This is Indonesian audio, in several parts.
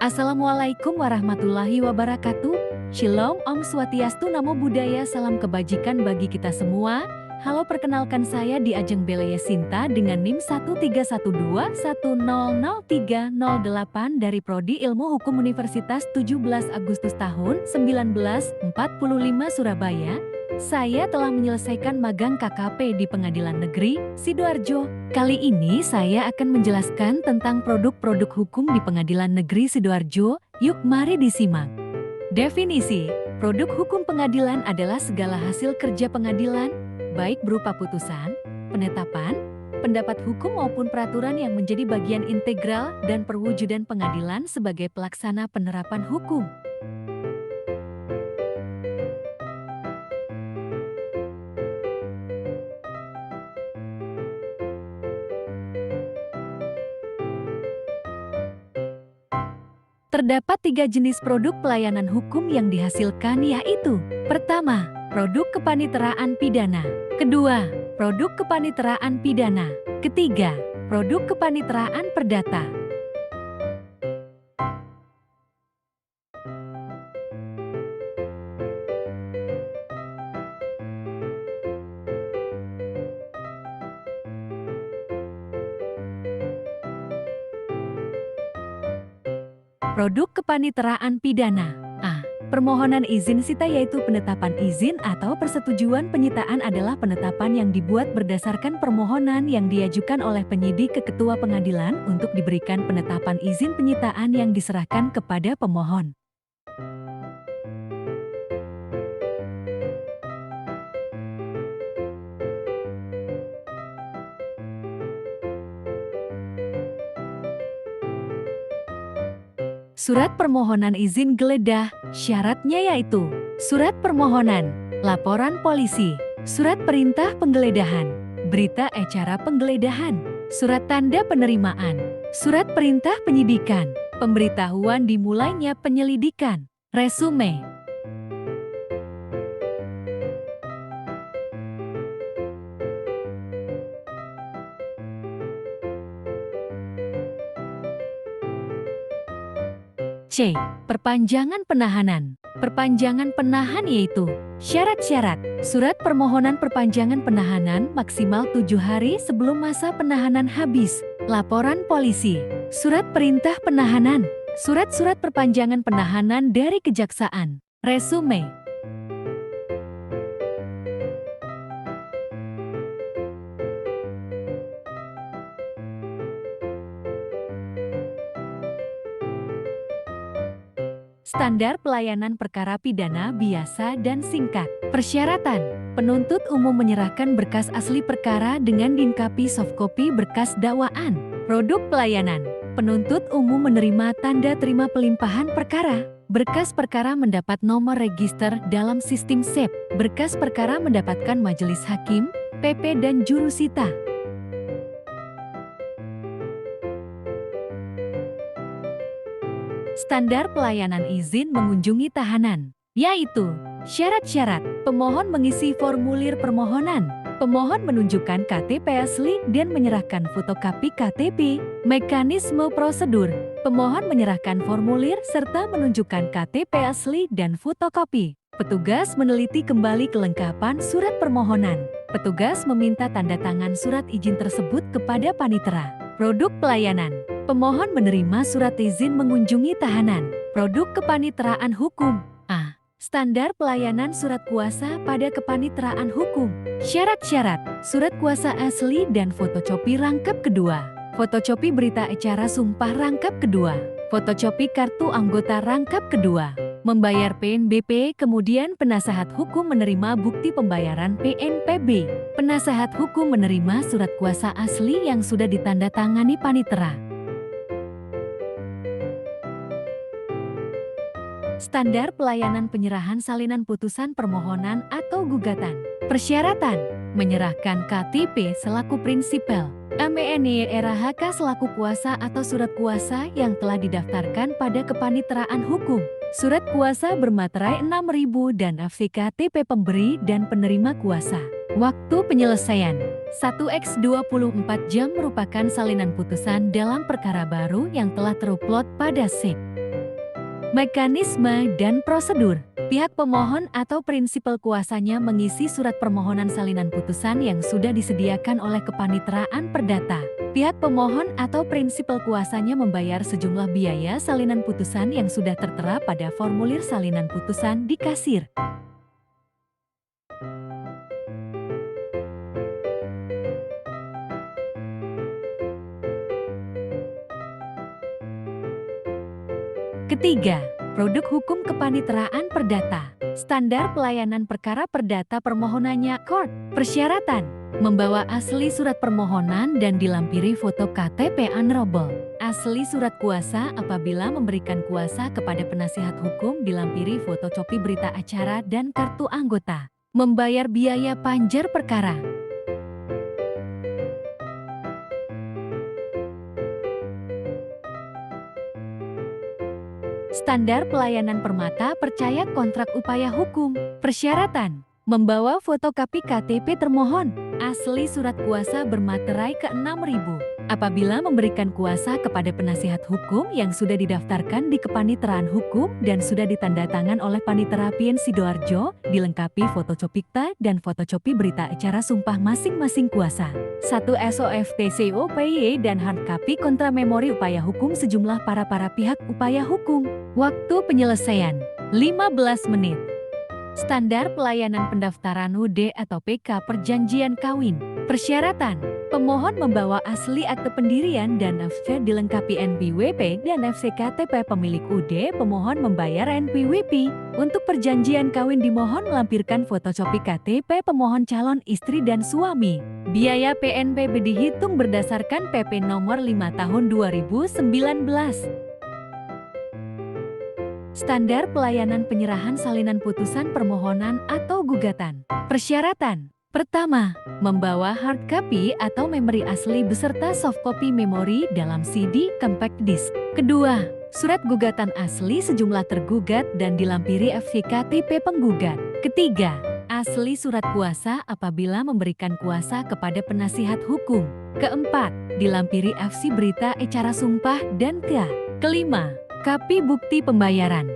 Assalamualaikum warahmatullahi wabarakatuh. Shalom, Om Swastiastu, Namo Buddhaya, salam kebajikan bagi kita semua. Halo, perkenalkan saya di Ajeng Belaya Sinta dengan NIM 13121000308 dari Prodi Ilmu Hukum Universitas 17 Agustus tahun 1945 Surabaya. Saya telah menyelesaikan magang KKP di Pengadilan Negeri Sidoarjo. Kali ini saya akan menjelaskan tentang produk-produk hukum di Pengadilan Negeri Sidoarjo. Yuk mari disimak. Definisi, produk hukum pengadilan adalah segala hasil kerja pengadilan, baik berupa putusan, penetapan, pendapat hukum maupun peraturan yang menjadi bagian integral dan perwujudan pengadilan sebagai pelaksana penerapan hukum. Terdapat 3 jenis produk pelayanan hukum yang dihasilkan, yaitu: pertama, produk kepaniteraan pidana; kedua, produk kepaniteraan pidana; ketiga, produk kepaniteraan perdata. Produk kepaniteraan pidana. A. Permohonan izin sita, yaitu penetapan izin atau persetujuan penyitaan adalah penetapan yang dibuat berdasarkan permohonan yang diajukan oleh penyidik ke ketua pengadilan untuk diberikan penetapan izin penyitaan yang diserahkan kepada pemohon. Surat permohonan izin geledah, syaratnya yaitu: surat permohonan, laporan polisi, surat perintah penggeledahan, berita acara penggeledahan, surat tanda penerimaan, surat perintah penyidikan, pemberitahuan dimulainya penyelidikan, resume. C. Perpanjangan penahanan. Perpanjangan penahan yaitu: syarat-syarat. Surat permohonan perpanjangan penahanan maksimal 7 hari sebelum masa penahanan habis. Laporan polisi. Surat perintah penahanan. Surat-surat perpanjangan penahanan dari kejaksaan. Resume. Standar pelayanan perkara pidana biasa dan singkat. Persyaratan: penuntut umum menyerahkan berkas asli perkara dengan dilengkapi softcopy berkas dakwaan. Produk pelayanan: penuntut umum menerima tanda terima pelimpahan perkara. Berkas perkara mendapat nomor register dalam sistem SEP. Berkas perkara mendapatkan majelis hakim, PP dan jurusita. Standar pelayanan izin mengunjungi tahanan, yaitu: syarat-syarat. Pemohon mengisi formulir permohonan. Pemohon menunjukkan KTP asli dan menyerahkan fotokopi KTP. Mekanisme prosedur: pemohon menyerahkan formulir serta menunjukkan KTP asli dan fotokopi. Petugas meneliti kembali kelengkapan surat permohonan. Petugas meminta tanda tangan surat izin tersebut kepada panitera. Produk pelayanan: pemohon menerima surat izin mengunjungi tahanan. Produk kepaniteraan hukum. A. Standar pelayanan surat kuasa pada kepaniteraan hukum. Syarat-syarat: surat kuasa asli dan fotokopi rangkap kedua. Fotokopi berita acara sumpah rangkap kedua. Fotokopi kartu anggota rangkap kedua. Membayar PNBP, kemudian penasehat hukum menerima bukti pembayaran PNPB. Penasehat hukum menerima surat kuasa asli yang sudah ditandatangani panitera. Standar pelayanan penyerahan salinan putusan permohonan atau gugatan. Persyaratan: menyerahkan KTP selaku prinsipal, MENYRHK selaku kuasa atau surat kuasa yang telah didaftarkan pada kepaniteraan hukum, surat kuasa bermaterai 6.000 dan FVKTP pemberi dan penerima kuasa. Waktu penyelesaian 1x 24 jam merupakan salinan putusan dalam perkara baru yang telah terupload pada SEP. Mekanisme dan prosedur. Pihak pemohon atau prinsipal kuasanya mengisi surat permohonan salinan putusan yang sudah disediakan oleh Kepaniteraan Perdata. Pihak pemohon atau prinsipal kuasanya membayar sejumlah biaya salinan putusan yang sudah tertera pada formulir salinan putusan di kasir. Ketiga, produk hukum kepaniteraan perdata. Standar pelayanan perkara perdata permohonannya court. Persyaratan: membawa asli surat permohonan dan dilampiri foto KTP unrollable. Asli surat kuasa apabila memberikan kuasa kepada penasihat hukum dilampiri fotokopi berita acara dan kartu anggota. Membayar biaya panjar perkara. Standar pelayanan permata percaya kontrak upaya hukum. Persyaratan: membawa fotokopi KTP termohon, asli surat kuasa bermaterai ke-6.000. Apabila memberikan kuasa kepada penasihat hukum yang sudah didaftarkan di Kepaniteraan Hukum dan sudah ditandatangan oleh Panitera Pien Sidoarjo, dilengkapi fotokopikta dan fotokopi berita acara sumpah masing-masing kuasa. 1 SOFT COPY dan hardcopy kontra memori upaya hukum sejumlah para pihak upaya hukum. Waktu penyelesaian 15 menit. Standar pelayanan pendaftaran UD atau PK perjanjian kawin. Persyaratan: pemohon membawa asli akte pendirian dan FC dilengkapi NPWP dan FC KTP pemilik UD. Pemohon membayar NPWP. Untuk perjanjian kawin dimohon melampirkan fotokopi KTP pemohon calon istri dan suami. Biaya PNBP dihitung berdasarkan PP nomor 5 tahun 2019. Standar pelayanan penyerahan salinan putusan permohonan atau gugatan. Persyaratan: pertama, membawa hard copy atau memori asli beserta soft copy memori dalam CD compact disc. Kedua, surat gugatan asli sejumlah tergugat dan dilampiri FC KTP penggugat. Ketiga, asli surat kuasa apabila memberikan kuasa kepada penasihat hukum. Keempat, dilampiri FC berita acara sumpah dan kelima, kopi bukti pembayaran.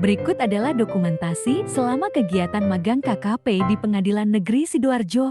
Berikut adalah dokumentasi selama kegiatan magang KKP di Pengadilan Negeri Sidoarjo.